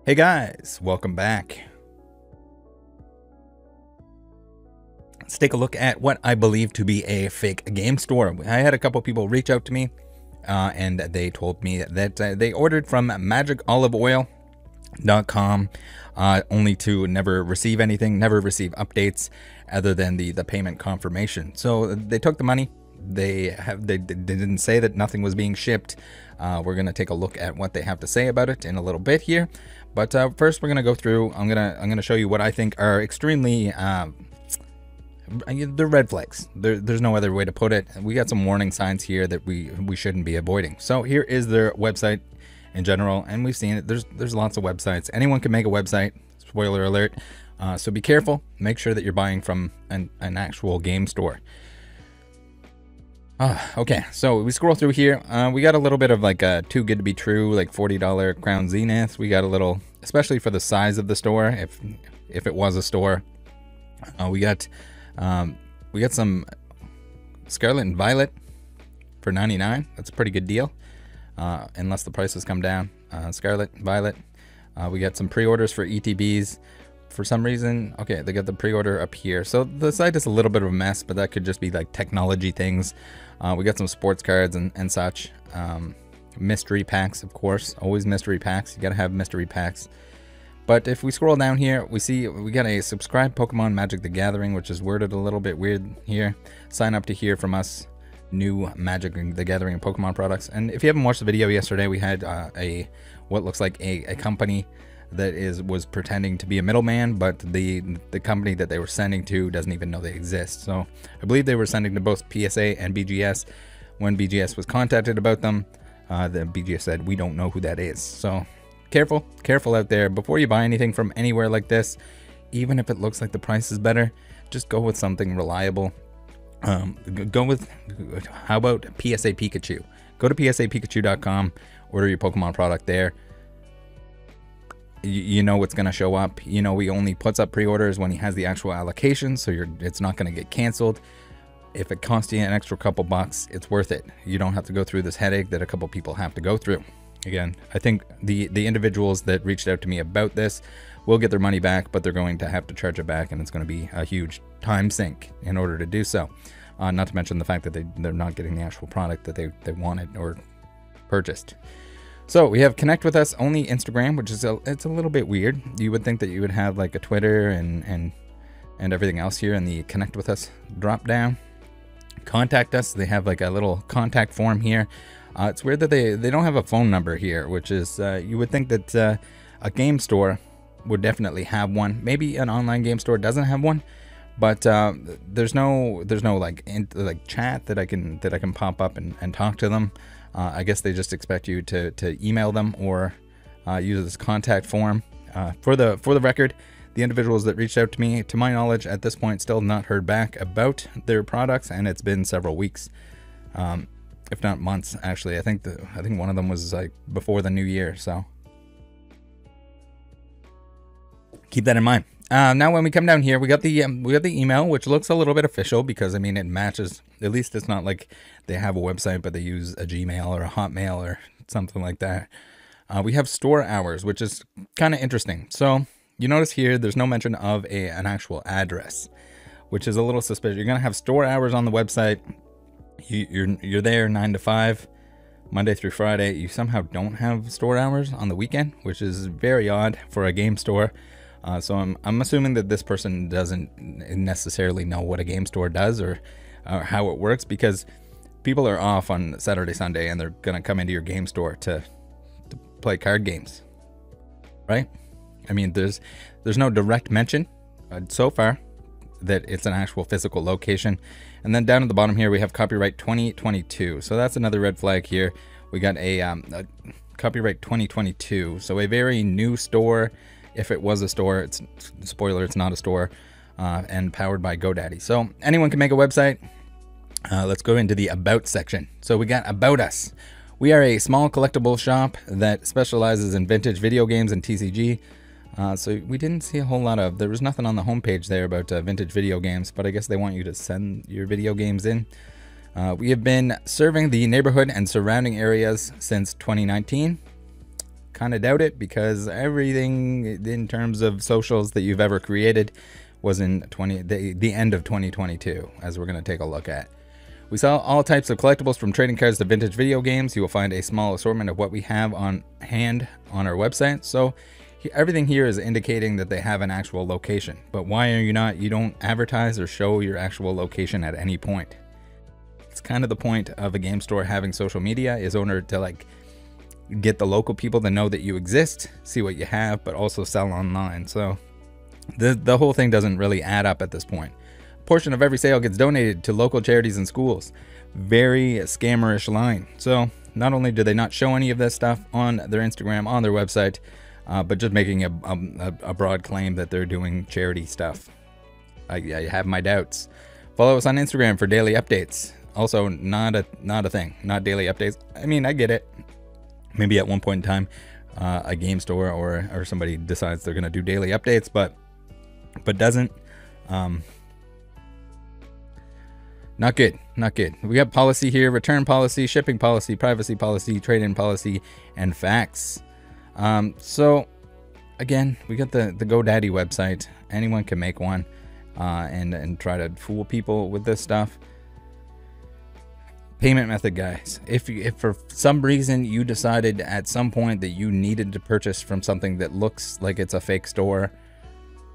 Hey guys, welcome back. Let's take a look at what I believe to be a fake game store. I had a couple people reach out to me and they told me that they ordered from magicoliveoil.com only to never receive anything, never receive updates other than the payment confirmation. So they took the money. They didn't say that nothing was being shipped. We're going to take a look at what they have to say about it in a little bit here. But first we're going to go through, I'm going to show you what I think are extremely, they're red flags. There's no other way to put it. We got some warning signs here that we shouldn't be avoiding. So here is their website in general, and we've seen it. There's lots of websites. Anyone can make a website, spoiler alert. So be careful. Make sure that you're buying from an actual game store. Okay, so we scroll through here. We got a little bit of like a too good to be true, like $40 Crown Zenith. We got a little, especially for the size of the store, if it was a store. We got some Scarlett and Violet for $99. That's a pretty good deal, unless the prices come down. Scarlett, Violet. We got some pre-orders for ETBs. For some reason, okay, they got the pre-order up here. So the site is a little bit of a mess, but that could just be like technology things. We got some sports cards and such. Mystery packs, of course. Always mystery packs. You gotta have mystery packs. But if we scroll down here, we see we got a subscribe Pokemon Magic the Gathering, which is worded a little bit weird here. Sign up to hear from us new Magic the Gathering and Pokemon products. And if you haven't watched the video yesterday, we had what looks like a company that was pretending to be a middleman, but the company that they were sending to doesn't even know they exist. So I believe they were sending to both PSA and BGS. When BGS was contacted about them, the BGS said, we don't know who that is. So careful out there. Before you buy anything from anywhere like this, even if it looks like the price is better, just go with something reliable. Go with, how about PSA Pikachu? Go to PSAPikachu.com, order your Pokemon product there. You know what's going to show up. You know, he only puts up pre-orders when he has the actual allocation, so it's not going to get canceled. If it costs you an extra couple bucks, it's worth it. You don't have to go through this headache that a couple people have to go through. Again, I think the individuals that reached out to me about this will get their money back, but they're going to have to charge it back, and it's going to be a huge time sink in order to do so. Not to mention the fact that they're not getting the actual product that they wanted or purchased. So we have connect with us only Instagram, which is it's a little bit weird. You would think that you would have like a Twitter and everything else here in the connect with us drop down. Contact us. They have like a little contact form here. It's weird that they don't have a phone number here, which is you would think that a game store would definitely have one. Maybe an online game store doesn't have one, but there's no like chat that I can pop up and talk to them. I guess they just expect you to email them or use this contact form. For the record, the individuals that reached out to me, to my knowledge, at this point, still not heard back about their products, and it's been several weeks, if not months. Actually, I think one of them was like before the new year. So keep that in mind. Now, when we come down here, we got the email, which looks a little bit official because, I mean, it matches. At least it's not like they have a website, but they use a Gmail or a Hotmail or something like that. We have store hours, which is kind of interesting. So you notice here, there's no mention of an actual address, which is a little suspicious. You're going to have store hours on the website. You're there 9 to 5, Monday through Friday. You somehow don't have store hours on the weekend, which is very odd for a game store. So I'm assuming that this person doesn't necessarily know what a game store does or how it works, because people are off on Saturday, Sunday, and they're gonna come into your game store to play card games, right? I mean, there's no direct mention so far that it's an actual physical location. And then down at the bottom here, we have copyright 2022. So that's another red flag here. We got a copyright 2022. So a very new store. If it was a store, it's spoiler, it's not a store, and powered by GoDaddy. So anyone can make a website. Let's go into the about section. So we got about us. We are a small collectible shop that specializes in vintage video games and TCG. So we didn't see a whole lot of, there was nothing on the homepage there about vintage video games, but I guess they want you to send your video games in. We have been serving the neighborhood and surrounding areas since 2019. kind of doubt it, because everything in terms of socials that you've ever created was in the end of 2022, as we're going to take a look at. We sell all types of collectibles, from trading cards to vintage video games. You will find a small assortment of what we have on hand on our website. So everything here is indicating that they have an actual location. But why are you don't advertise or show your actual location at any point? It's kind of the point of a game store having social media, is in order to like get the local people to know that you exist, see what you have, but also sell online. So the whole thing doesn't really add up at this point. Portion of every sale gets donated to local charities and schools. Very scammerish line. So not only do they not show any of this stuff on their Instagram, on their website, but just making a broad claim that they're doing charity stuff. I have my doubts. Follow us on Instagram for daily updates. Also, not a thing. Not daily updates. I mean, I get it. Maybe at one point in time, a game store or somebody decides they're going to do daily updates, but doesn't. Not good. Not good. We got policy here: return policy, shipping policy, privacy policy, trade-in policy, and facts. So again, we got the GoDaddy website. Anyone can make one and try to fool people with this stuff. Payment method, guys. If for some reason you decided at some point that you needed to purchase from something that looks like it's a fake store,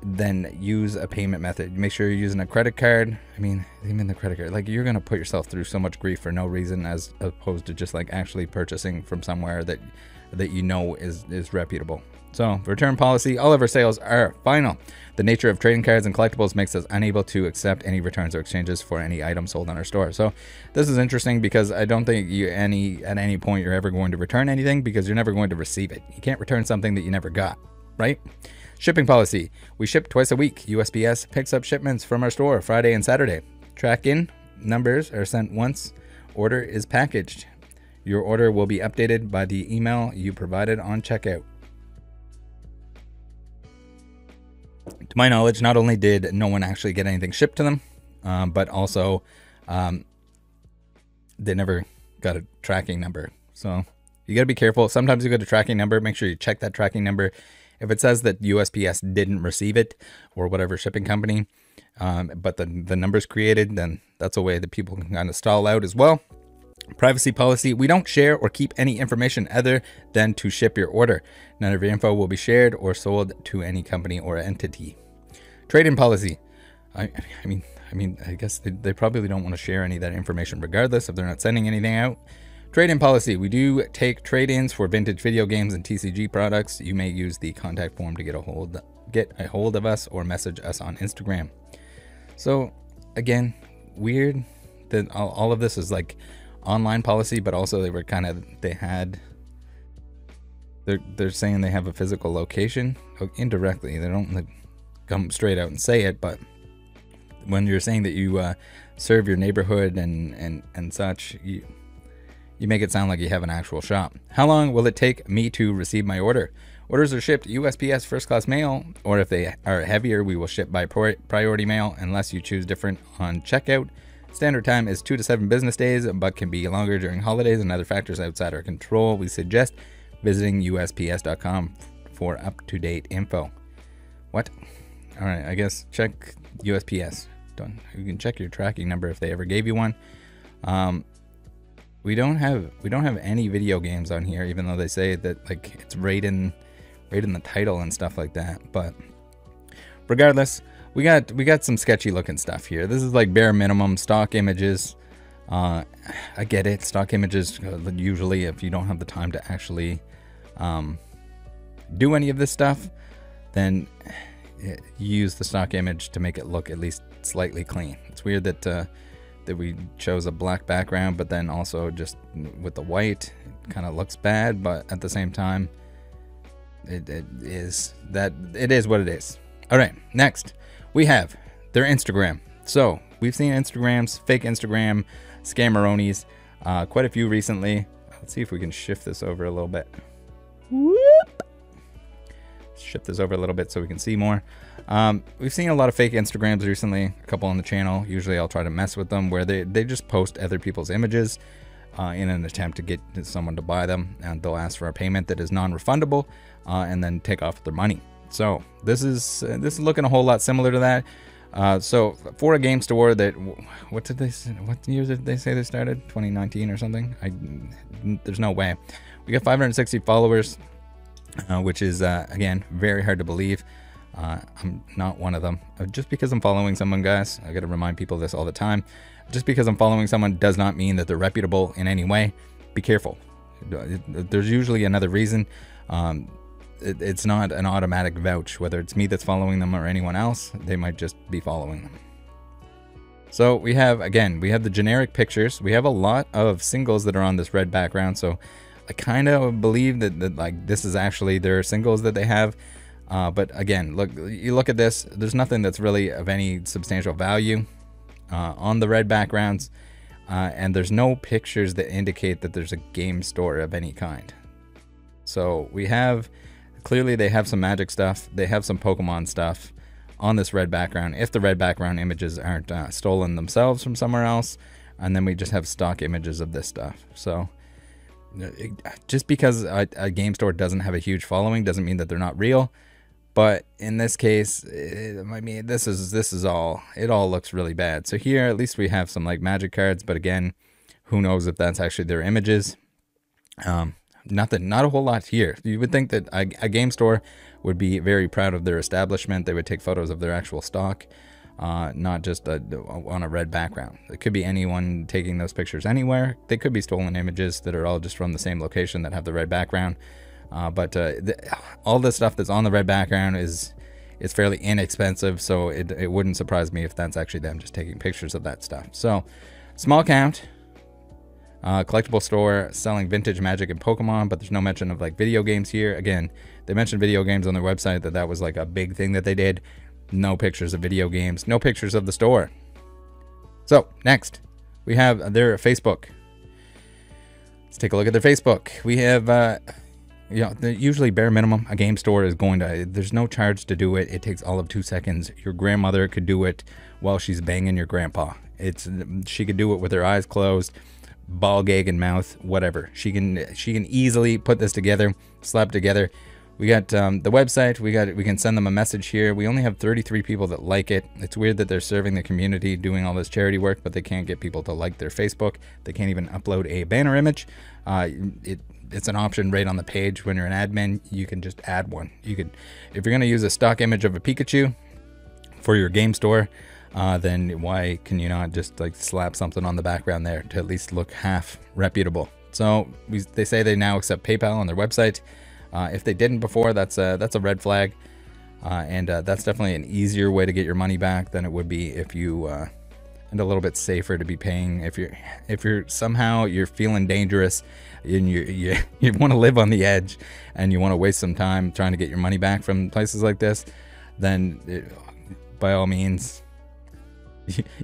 then use a payment method. Make sure you're using a credit card. I mean, even the credit card, like, you're gonna put yourself through so much grief for no reason, as opposed to just like actually purchasing from somewhere that you know is reputable. So, return policy: all of our sales are final. The nature of trading cards and collectibles makes us unable to accept any returns or exchanges for any item sold on our store. So this is interesting, because I don't think at any point you're ever going to return anything, because you're never going to receive it. You can't return something that you never got, right? Shipping policy: we ship twice a week. USPS picks up shipments from our store Friday and Saturday. Track-in numbers are sent once order is packaged. Your order will be updated by the email you provided on checkout. To my knowledge, not only did no one actually get anything shipped to them, but also they never got a tracking number. So you got to be careful. Sometimes you get a tracking number. Make sure you check that tracking number. If it says that USPS didn't receive it, or whatever shipping company, but the number's created, then that's a way that people can kind of stall out as well. Privacy policy: we don't share or keep any information other than to ship your order. None of your info will be shared or sold to any company or entity. Trade-in policy: I mean, I guess they probably don't want to share any of that information regardless if they're not sending anything out. Trade-in policy: we do take trade-ins for vintage video games and TCG products. You may use the contact form to get a hold of us, or message us on Instagram. So again, weird that all of this is like online policy, but also they're saying they have a physical location indirectly. They don't like come straight out and say it, but when you're saying that you serve your neighborhood and such, you make it sound like you have an actual shop. How long will it take me to receive my order? Orders are shipped USPS first class mail, or if they are heavier, we will ship by priority mail unless you choose different on checkout. Standard time is 2 to 7 business days, but can be longer during holidays and other factors outside our control. We suggest visiting USPS.com for up-to-date info. What? All right, I guess check USPS. You can check your tracking number if they ever gave you one. We don't have any video games on here, even though they say that like it's right in the title and stuff like that. But regardless, we got some sketchy looking stuff here. This is like bare minimum stock images. I get it, stock images. Usually, if you don't have the time to actually do any of this stuff, then you use the stock image to make it look at least slightly clean. It's weird that we chose a black background, but then also just with the white, it kind of looks bad. But at the same time, it is what it is. All right, next we have their Instagram. So we've seen Instagrams, fake Instagram, scammeronis, quite a few recently. Let's see if we can shift this over a little bit. Whoop. Shift this over a little bit so we can see more. We've seen a lot of fake Instagrams recently, a couple on the channel. Usually I'll try to mess with them, where they just post other people's images. in an attempt to get someone to buy them, and they'll ask for a payment that is non-refundable, and then take off their money. So this is looking a whole lot similar to that. So for a game store that, what year did they say they started? 2019 or something? There's no way. We got 560 followers, which is again very hard to believe. I'm not one of them. Just because I'm following someone, guys, I got to remind people this all the time. Just because I'm following someone does not mean that they're reputable in any way. Be careful. There's usually another reason. It's not an automatic vouch, whether it's me that's following them or anyone else. They might just be following them. So we have the generic pictures. We have a lot of singles that are on this red background. So I kind of believe that like this is actually their singles that they have. But again, you look at this, there's nothing that's really of any substantial value on the red backgrounds. And there's no pictures that indicate that there's a game store of any kind. So we have, clearly they have some Magic stuff. They have some Pokemon stuff on this red background, if the red background images aren't stolen themselves from somewhere else. And then we just have stock images of this stuff. So just because a game store doesn't have a huge following doesn't mean that they're not real. But in this case, I mean, this is all, it all looks really bad. So here, at least we have some like Magic cards, but again, who knows if that's actually their images. Nothing, not a whole lot here. You would think that a game store would be very proud of their establishment. They would take photos of their actual stock, not just on a red background. It could be anyone taking those pictures anywhere. They could be stolen images that are all just from the same location that have the red background. But all the stuff that's on the red background is fairly inexpensive, so it wouldn't surprise me if that's actually them just taking pictures of that stuff. So, small count, collectible store selling vintage Magic and Pokemon, but there's no mention of like video games here. Again, they mentioned video games on their website, that was like a big thing that they did. No pictures of video games, no pictures of the store. So, next, we have their Facebook. Let's take a look at their Facebook. We have... usually bare minimum, a game store is going to, there's no charge to do it. It takes all of 2 seconds. Your grandmother could do it while she's banging your grandpa. She could do it with her eyes closed, ball gag in mouth, whatever. She can easily put this together, slap together. We got the website. We can send them a message here. We only have 33 people that like it. It's weird that they're serving the community, doing all this charity work, but they can't get people to like their Facebook. They can't even upload a banner image. It's an option right on the page. When you're an admin, you can just add one. You could, if you're going to use a stock image of a Pikachu for your game store, then why can you not just like slap something on the background there to at least look half reputable? So they say they now accept PayPal on their website. If they didn't before, that's a red flag, and that's definitely an easier way to get your money back than it would be if you and a little bit safer to be paying if you're somehow you're feeling dangerous and you want to live on the edge and you want to waste some time trying to get your money back from places like this, then by all means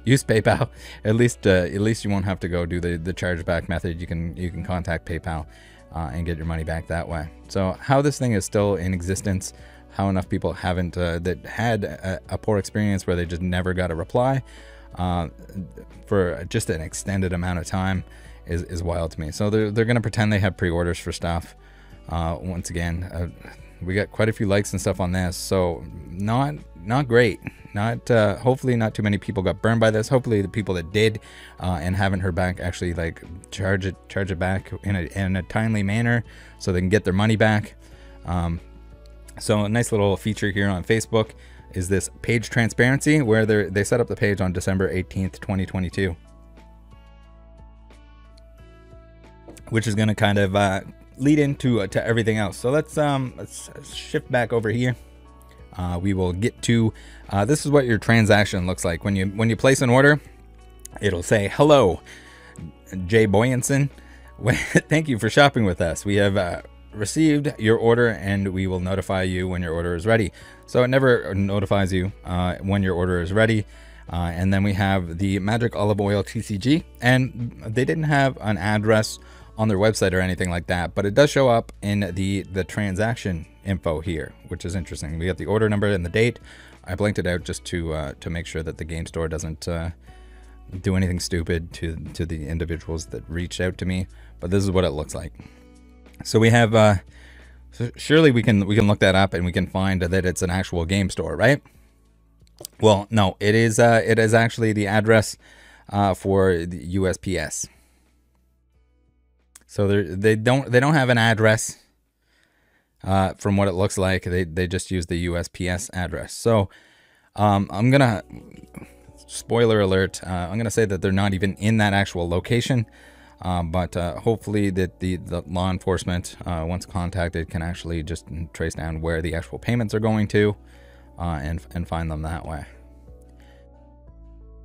use PayPal. At least you won't have to go do the chargeback method. You can contact PayPal and get your money back that way. So how this thing is still in existence, how enough people haven't that had a poor experience where they just never got a reply for just an extended amount of time is wild to me. So they're gonna pretend they have pre-orders for stuff. Once again, we got quite a few likes and stuff on this, so not great. Not hopefully not too many people got burned by this. Hopefully the people that did and haven't heard back actually like charge it back in a timely manner so they can get their money back. So a nice little feature here on Facebook is this page transparency, where they set up the page on December 18th, 2022, which is going to kind of lead into to everything else. So let's shift back over here. We will get to this is what your transaction looks like when you place an order. It'll say, "Hello, Jay Boyanson. Thank you for shopping with us. We have received your order and we will notify you when your order is ready." So it never notifies you when your order is ready. And then we have the Magic Olive Oil TCG, and they didn't have an address on their website or anything like that, but it does show up in the transaction info here, which is interesting. We got the order number and the date. I blanked it out just to make sure that the game store doesn't do anything stupid to the individuals that reached out to me, but this is what it looks like. So we have so surely we can look that up and we can find that it's an actual game store, right? Well, no, it is actually the address for the USPS. So they don't have an address from what it looks like. They just use the USPS address. So I'm gonna, spoiler alert, I'm gonna say that they're not even in that actual location. But hopefully that the law enforcement, once contacted, can actually just trace down where the actual payments are going to, and find them that way.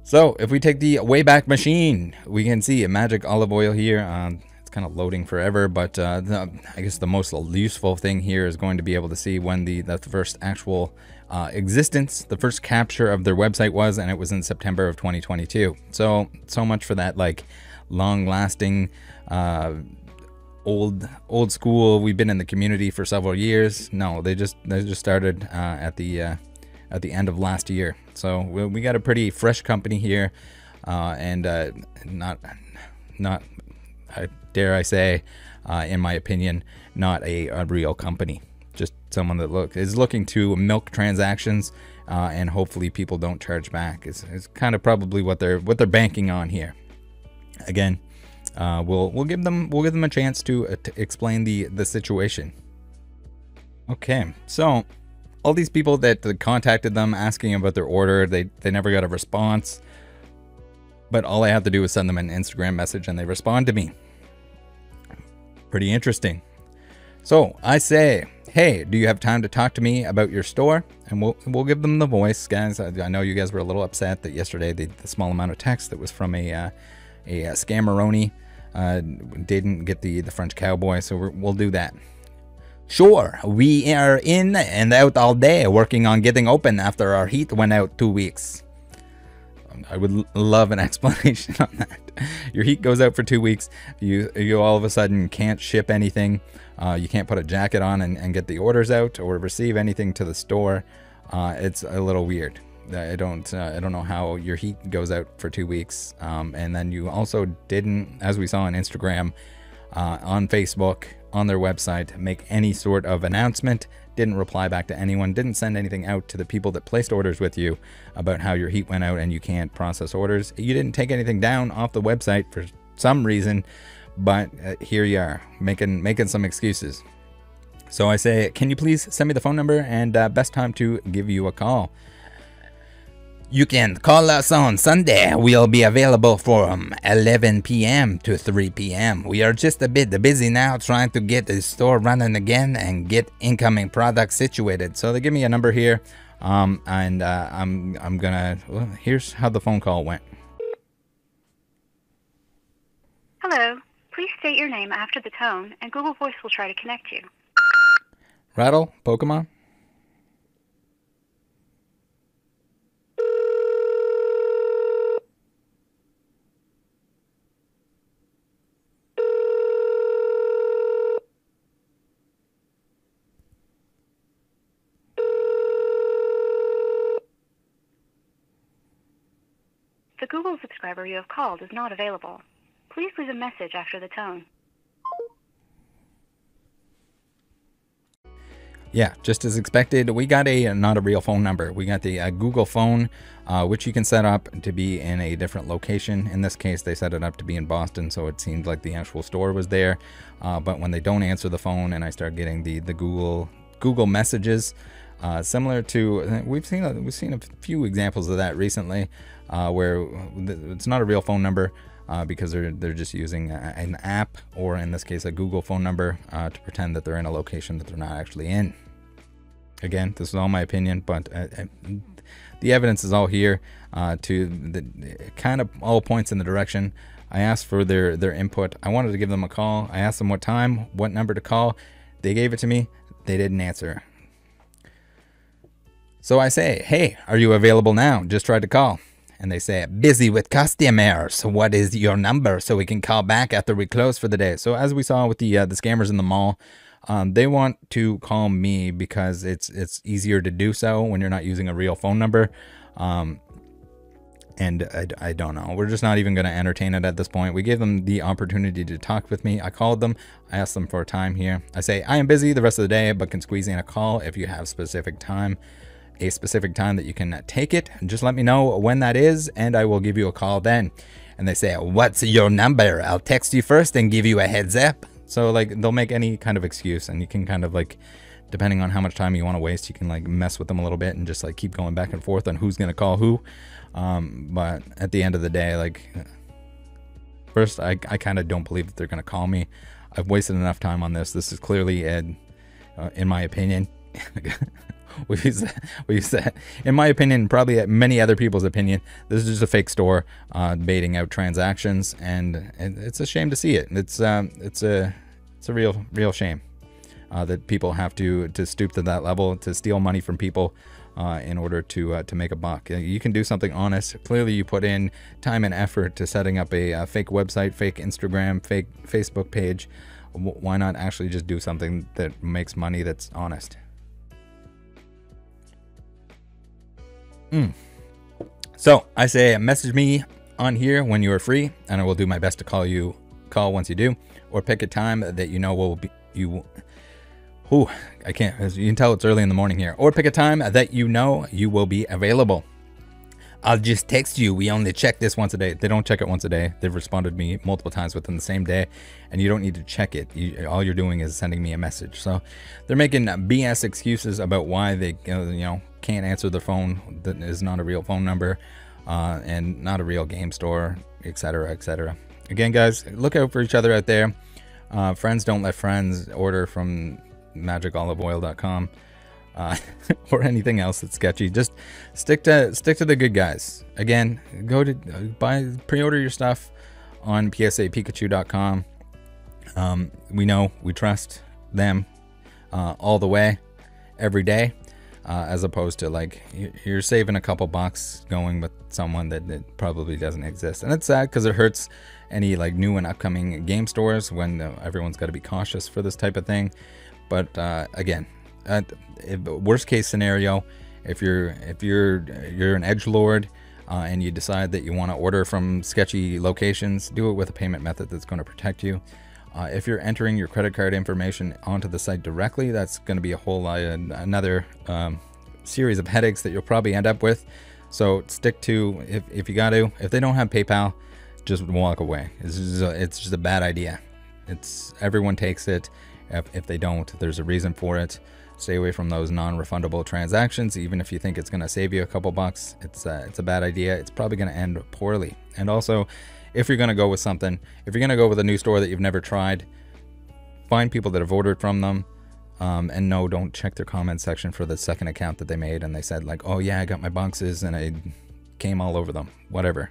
So if we take the Wayback Machine, we can see a magic olive oil here. It's kind of loading forever, but I guess the most useful thing here is going to be able to see when the first actual existence, the first capture of their website was, and it was in September of 2022. So much for that, like, long-lasting, old school. We've been in the community for several years. No, they just started at the end of last year. So we got a pretty fresh company here, and not dare I say, in my opinion, not a real company. Just someone that is looking to milk transactions, and hopefully people don't charge back. It's kind of probably what they're banking on here. Again, we'll give them a chance to explain the situation. Okay, so all these people that contacted them asking about their order, they never got a response. But all I have to do is send them an Instagram message and they respond to me. Pretty interesting. So I say, hey, do you have time to talk to me about your store? And we'll give them the voice, guys. I know you guys were a little upset that yesterday the small amount of text that was from a scammeroni didn't get the French cowboy, so we'll do that. Sure, we are in and out all day working on getting open after our heat went out 2 weeks. I would love an explanation on that. Your heat goes out for 2 weeks. You all of a sudden can't ship anything. You can't put a jacket on and get the orders out or receive anything to the store. It's a little weird. I don't know how your heat goes out for 2 weeks. And then you also didn't, as we saw on Instagram, on Facebook, on their website, make any sort of announcement. Didn't reply back to anyone. Didn't send anything out to the people that placed orders with you about how your heat went out and you can't process orders. You didn't take anything down off the website for some reason, but here you are making some excuses. So I say, can you please send me the phone number and best time to give you a call? You can call us on Sunday. We'll be available from 11 p.m. to 3 p.m. We are just a bit busy now trying to get the store running again and get incoming products situated. So they give me a number here, and I'm gonna, well, here's how the phone call went. Hello. Please state your name after the tone, and Google Voice will try to connect you. Rattle Pokemon. The Google subscriber you have called is not available. Please leave a message after the tone. Yeah, just as expected, we got not a real phone number. We got the Google phone, which you can set up to be in a different location. In this case, they set it up to be in Boston, so it seemed like the actual store was there. But when they don't answer the phone and I start getting the Google messages, similar to, we've seen a few examples of that recently, where it's not a real phone number. Because they're just using an app, or in this case a Google phone number, to pretend that they're in a location that they're not actually in. Again, this is all my opinion, but the evidence is all here, to the kind of all points in the direction. I asked for their input. I wanted to give them a call. I asked them what time, what number to call. They gave it to me. They didn't answer. So I say, hey, are you available now? Just tried to call. And they say, busy with customers. What is your number so we can call back after we close for the day? So as we saw with the scammers in the mall, they want to call me because it's easier to do so when you're not using a real phone number. And I don't know. We're just not even going to entertain it at this point. We gave them the opportunity to talk with me. I called them. I asked them for a time here. I say, I am busy the rest of the day, but can squeeze in a call if you have a specific time that you can take it. Just let me know when that is, and I will give you a call then. And they say, what's your number? I'll text you first and give you a heads up. So like they'll make any kind of excuse, and you can kind of like, depending on how much time you want to waste, you can like mess with them a little bit and just like keep going back and forth on who's going to call who. But at the end of the day, like, first, I kind of don't believe that they're going to call me. I've wasted enough time on this. This is clearly, in my opinion, we use that, in my opinion, probably many other people's opinion, this is just a fake store, baiting out transactions, and it's a shame to see it. It's a real shame, that people have to stoop to that level, to steal money from people, in order to make a buck. You can do something honest. Clearly you put in time and effort to setting up a fake website, fake Instagram, fake Facebook page. Why not actually just do something that makes money that's honest? So I say message me on here when you are free, and I will do my best to call once you do, or pick a time that you know will be I can't, as you can tell, it's early in the morning here. Or pick a time that you know you will be available. I'll just text you. We only check this once a day. They don't check it once a day. They've responded to me multiple times within the same day, and you don't need to check it. All you're doing is sending me a message. So they're making BS excuses about why they can't answer the phone that is not a real phone number, and not a real game store, etc., etc. Again, guys, look out for each other out there. Friends don't let friends order from magicoliveoil.com, or anything else that's sketchy. Just stick to the good guys. Again, go to pre-order your stuff on psapikachu.com. We trust them all the way, every day, as opposed to like you're saving a couple bucks going with someone that probably doesn't exist. And it's sad because it hurts any like new and upcoming game stores when everyone's got to be cautious for this type of thing. But again, worst case scenario, if you're an edgelord, and you decide that you want to order from sketchy locations, do it with a payment method that's going to protect you. If you're entering your credit card information onto the site directly, that's going to be a whole another series of headaches that you'll probably end up with. So stick to, if you got to, if they don't have PayPal, just walk away. It's just a bad idea. Everyone takes it. If they don't, there's a reason for it. Stay away from those non-refundable transactions. Even if you think it's going to save you a couple bucks, it's a bad idea. It's probably going to end poorly. And also, if you're going to go with something, if you're going to go with a new store that you've never tried, find people that have ordered from them, and no, don't check their comment section for the second account that they made and they said like, oh yeah, I got my boxes and I came all over them. Whatever.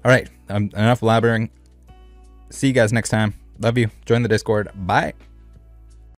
All right, enough blabbering. See you guys next time. Love you. Join the Discord. Bye.